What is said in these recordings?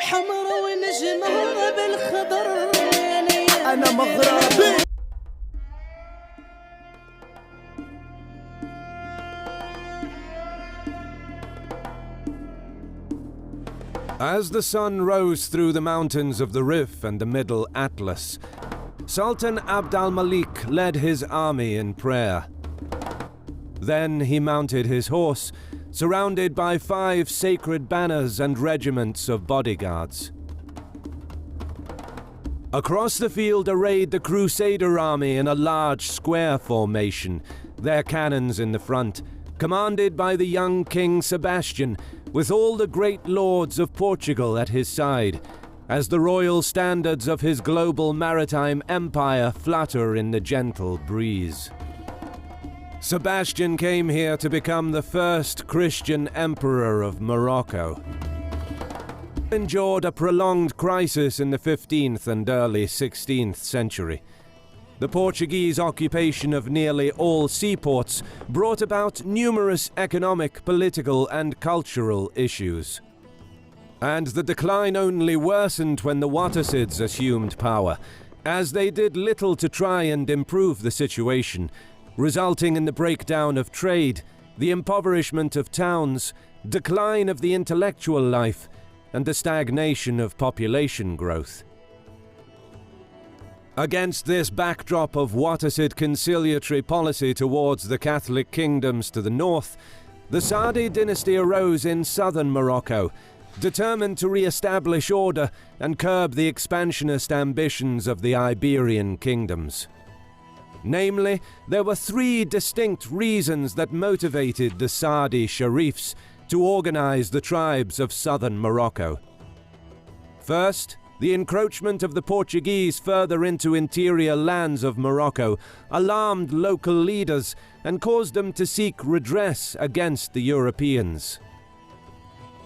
حمرا ونجمة بالخضر أنا مغربي. As the sun rose through the mountains of the Rif and the Middle Atlas, Sultan Abd al-Malik led his army in prayer. Then he mounted his horse, surrounded by 5 sacred banners and regiments of bodyguards. Across the field arrayed the Crusader army in a large square formation, their cannons in the front, commanded by the young King Sebastian, with all the great lords of Portugal at his side, as the royal standards of his global maritime empire flutter in the gentle breeze. Sebastian came here to become the first Christian emperor of Morocco. He endured a prolonged crisis in the 15th and early 16th century. The Portuguese occupation of nearly all seaports brought about numerous economic, political, and cultural issues. And the decline only worsened when the Wattasids assumed power, as they did little to try and improve the situation, resulting in the breakdown of trade, the impoverishment of towns, decline of the intellectual life, and the stagnation of population growth. Against this backdrop of Wattasid conciliatory policy towards the Catholic kingdoms to the north, the Saadi dynasty arose in southern Morocco, determined to re-establish order and curb the expansionist ambitions of the Iberian kingdoms. Namely, there were 3 distinct reasons that motivated the Saadi Sharifs to organize the tribes of southern Morocco. First, the encroachment of the Portuguese further into interior lands of Morocco alarmed local leaders and caused them to seek redress against the Europeans.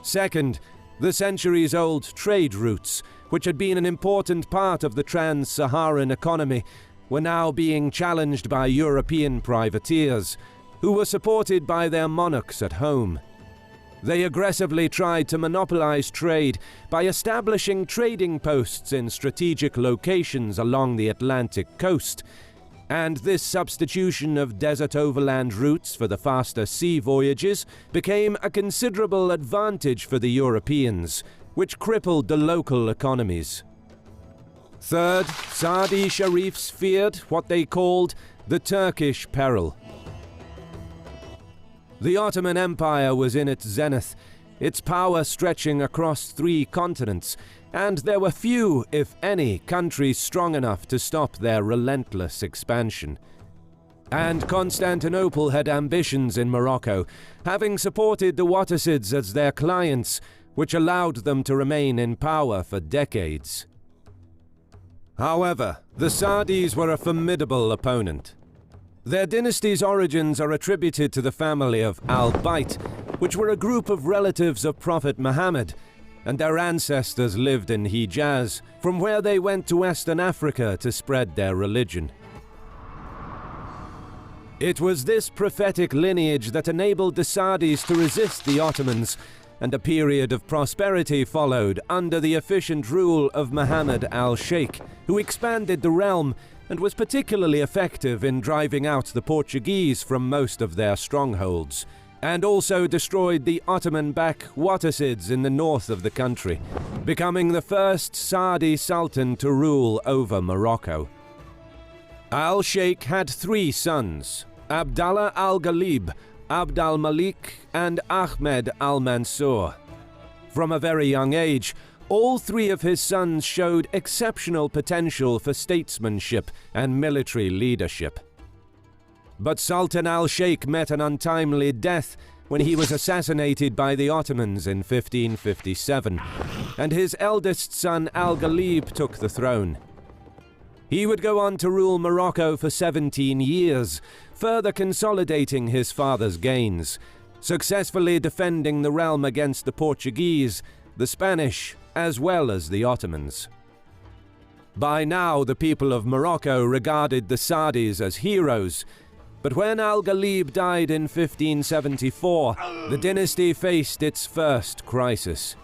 Second, the centuries-old trade routes, which had been an important part of the trans-Saharan economy, were now being challenged by European privateers, who were supported by their monarchs at home. They aggressively tried to monopolize trade by establishing trading posts in strategic locations along the Atlantic coast, and this substitution of desert overland routes for the faster sea voyages became a considerable advantage for the Europeans, which crippled the local economies. Third, Saadi Sharifs feared what they called the Turkish peril. The Ottoman Empire was in its zenith, its power stretching across 3 continents, and there were few, if any, countries strong enough to stop their relentless expansion. And Constantinople had ambitions in Morocco, having supported the Wattasids as their clients, which allowed them to remain in power for decades. However, the Saadis were a formidable opponent. Their dynasty's origins are attributed to the family of Al-Bayt, which were a group of relatives of Prophet Muhammad, and their ancestors lived in Hijaz, from where they went to Western Africa to spread their religion. It was this prophetic lineage that enabled the Saadis to resist the Ottomans, and a period of prosperity followed under the efficient rule of Muhammad al-Sheikh, who expanded the realm and was particularly effective in driving out the Portuguese from most of their strongholds, and also destroyed the Ottoman-backed Wattasids in the north of the country, becoming the first Saadi Sultan to rule over Morocco. Al-Sheikh had 3 sons, Abdallah al-Ghalib, Abd al-Malik, and Ahmed al-Mansur. From a very young age, all 3 of his sons showed exceptional potential for statesmanship and military leadership. But Sultan al-Sheikh met an untimely death when he was assassinated by the Ottomans in 1557, and his eldest son al-Ghalib took the throne. He would go on to rule Morocco for 17 years, further consolidating his father's gains, successfully defending the realm against the Portuguese, the Spanish, as well as the Ottomans. By now, the people of Morocco regarded the Saadis as heroes, but when al-Ghalib died in 1574, the dynasty faced its first crisis.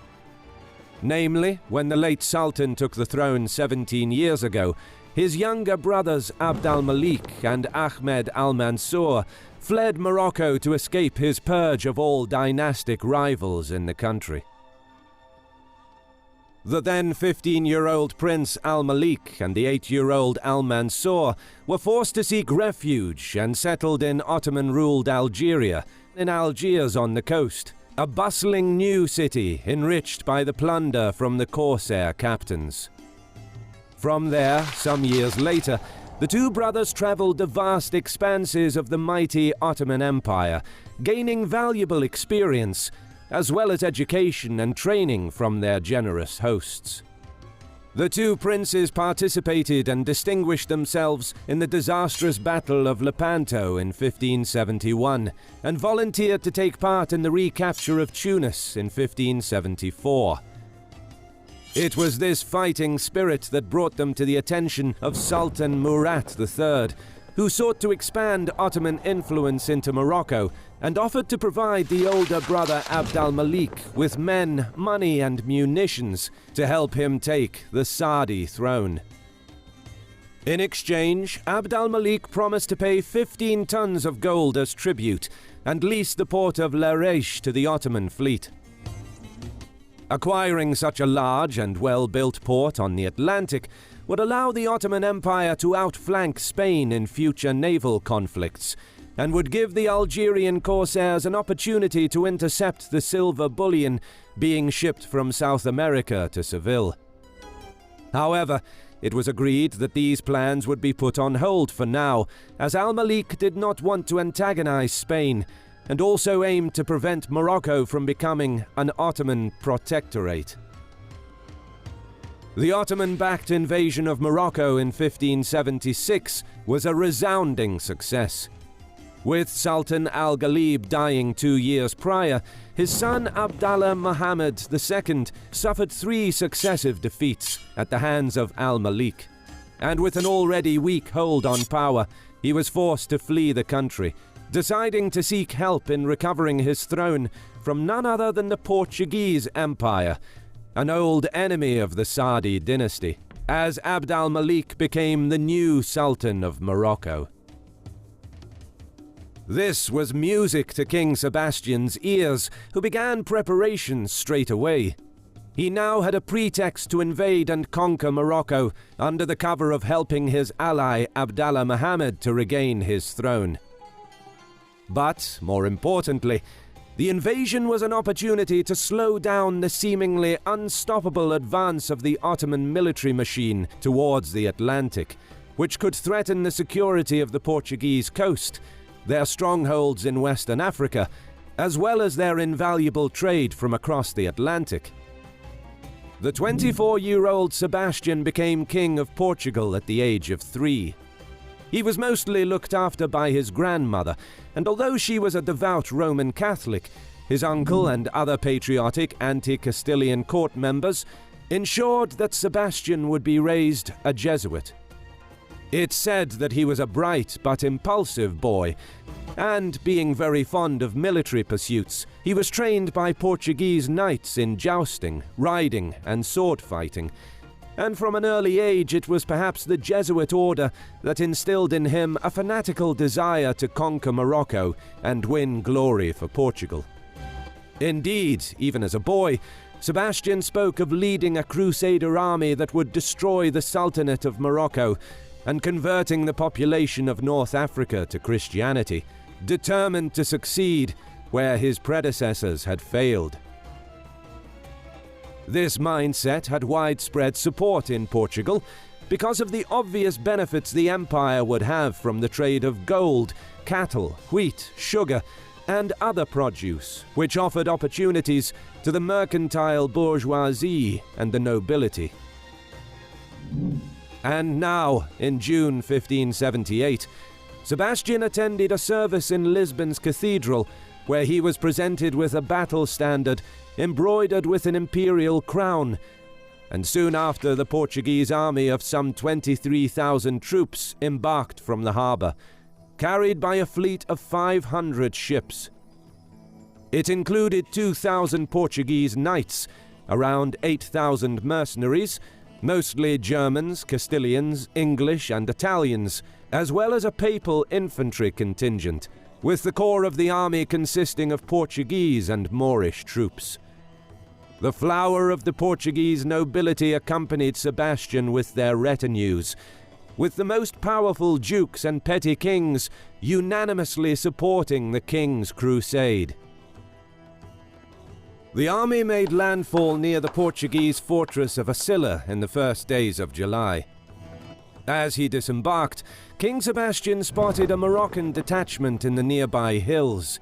Namely, when the late Sultan took the throne 17 years ago, his younger brothers Abd al-Malik and Ahmed al-Mansur fled Morocco to escape his purge of all dynastic rivals in the country. The then 15-year-old Prince al-Malik and the 8-year-old al-Mansur were forced to seek refuge and settled in Ottoman-ruled Algeria, in Algiers on the coast, a bustling new city enriched by the plunder from the corsair captains. From there, some years later, the two brothers traveled the vast expanses of the mighty Ottoman Empire, gaining valuable experience, as well as education and training from their generous hosts. The two princes participated and distinguished themselves in the disastrous Battle of Lepanto in 1571, and volunteered to take part in the recapture of Tunis in 1574. It was this fighting spirit that brought them to the attention of Sultan Murat III, who sought to expand Ottoman influence into Morocco and offered to provide the older brother Abd al-Malik with men, money and munitions to help him take the Saadi throne. In exchange, Abd al-Malik promised to pay 15 tons of gold as tribute and lease the port of Larache to the Ottoman fleet. Acquiring such a large and well-built port on the Atlantic would allow the Ottoman Empire to outflank Spain in future naval conflicts, and would give the Algerian corsairs an opportunity to intercept the silver bullion being shipped from South America to Seville. However, it was agreed that these plans would be put on hold for now, as al-Malik did not want to antagonize Spain, and also aimed to prevent Morocco from becoming an Ottoman protectorate. The Ottoman-backed invasion of Morocco in 1576 was a resounding success. With Sultan al-Ghalib dying 2 years prior, his son Abdallah Muhammad II suffered 3 successive defeats at the hands of al-Malik, and with an already weak hold on power, he was forced to flee the country, deciding to seek help in recovering his throne from none other than the Portuguese Empire, an old enemy of the Saadi dynasty, as Abd al-Malik became the new Sultan of Morocco. This was music to King Sebastian's ears, who began preparations straight away. He now had a pretext to invade and conquer Morocco under the cover of helping his ally Abdallah Muhammad to regain his throne. But, more importantly, the invasion was an opportunity to slow down the seemingly unstoppable advance of the Ottoman military machine towards the Atlantic, which could threaten the security of the Portuguese coast, their strongholds in Western Africa, as well as their invaluable trade from across the Atlantic. The 24-year-old Sebastian became King of Portugal at the age of 3. He was mostly looked after by his grandmother, and although she was a devout Roman Catholic, his uncle and other patriotic anti-Castilian court members ensured that Sebastian would be raised a Jesuit. It's said that he was a bright but impulsive boy, and being very fond of military pursuits, he was trained by Portuguese knights in jousting, riding, and sword fighting. And from an early age it was perhaps the Jesuit order that instilled in him a fanatical desire to conquer Morocco and win glory for Portugal. Indeed, even as a boy, Sebastian spoke of leading a crusader army that would destroy the Sultanate of Morocco and converting the population of North Africa to Christianity, determined to succeed where his predecessors had failed. This mindset had widespread support in Portugal because of the obvious benefits the empire would have from the trade of gold, cattle, wheat, sugar, and other produce, which offered opportunities to the mercantile bourgeoisie and the nobility. And now, in June 1578, Sebastian attended a service in Lisbon's cathedral, where he was presented with a battle standard embroidered with an imperial crown, and soon after the Portuguese army of some 23,000 troops embarked from the harbour, carried by a fleet of 500 ships. It included 2,000 Portuguese knights, around 8,000 mercenaries, mostly Germans, Castilians, English and Italians, as well as a papal infantry contingent, with the core of the army consisting of Portuguese and Moorish troops. The flower of the Portuguese nobility accompanied Sebastian with their retinues, with the most powerful dukes and petty kings unanimously supporting the king's crusade. The army made landfall near the Portuguese fortress of Asilla in the first days of July. As he disembarked, King Sebastian spotted a Moroccan detachment in the nearby hills.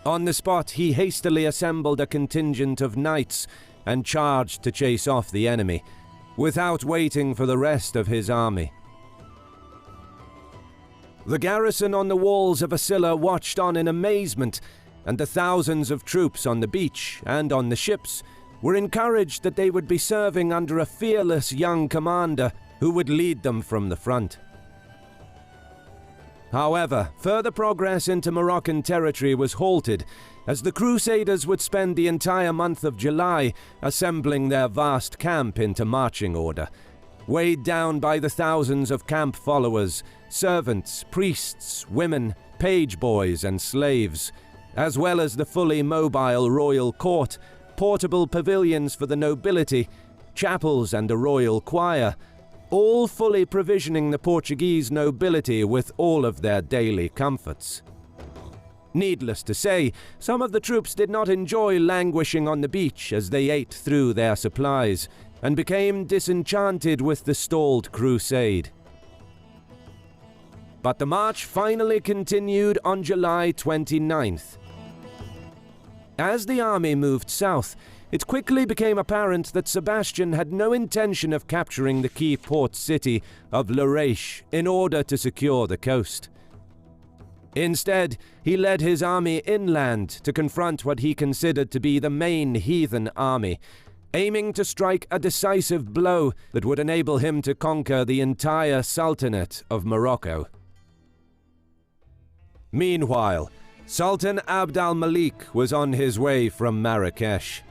On the spot, he hastily assembled a contingent of knights and charged to chase off the enemy, without waiting for the rest of his army. The garrison on the walls of Asilla watched on in amazement, and the thousands of troops on the beach and on the ships were encouraged that they would be serving under a fearless young commander who would lead them from the front. However, further progress into Moroccan territory was halted, as the Crusaders would spend the entire month of July assembling their vast camp into marching order, weighed down by the thousands of camp followers, servants, priests, women, page boys and slaves, as well as the fully mobile royal court, portable pavilions for the nobility, chapels and a royal choir, all fully provisioning the Portuguese nobility with all of their daily comforts. Needless to say, some of the troops did not enjoy languishing on the beach as they ate through their supplies, and became disenchanted with the stalled crusade. But the march finally continued on July 29th. As the army moved south, it quickly became apparent that Sebastian had no intention of capturing the key port city of Larache in order to secure the coast. Instead, he led his army inland to confront what he considered to be the main heathen army, aiming to strike a decisive blow that would enable him to conquer the entire Sultanate of Morocco. Meanwhile, Sultan Abd al-Malik was on his way from Marrakesh.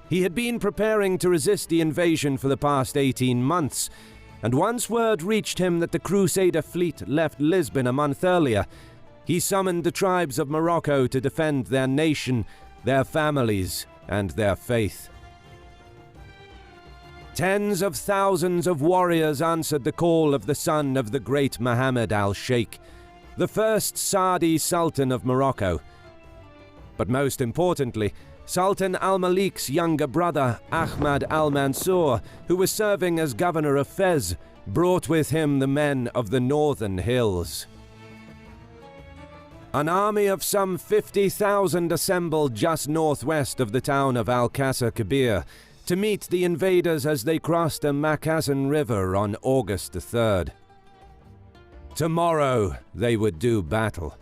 He had been preparing to resist the invasion for the past 18 months, and once word reached him that the Crusader fleet left Lisbon a month earlier, he summoned the tribes of Morocco to defend their nation, their families, and their faith. Tens of thousands of warriors answered the call of the son of the great Mohammed al-Sheikh, the first Saadi Sultan of Morocco. But most importantly, Sultan al-Malik's younger brother, Ahmad al-Mansur, who was serving as governor of Fez, brought with him the men of the northern hills. An army of some 50,000 assembled just northwest of the town of Al-Qasr Kabir to meet the invaders as they crossed the Makazan River on August the 3rd. Tomorrow they would do battle.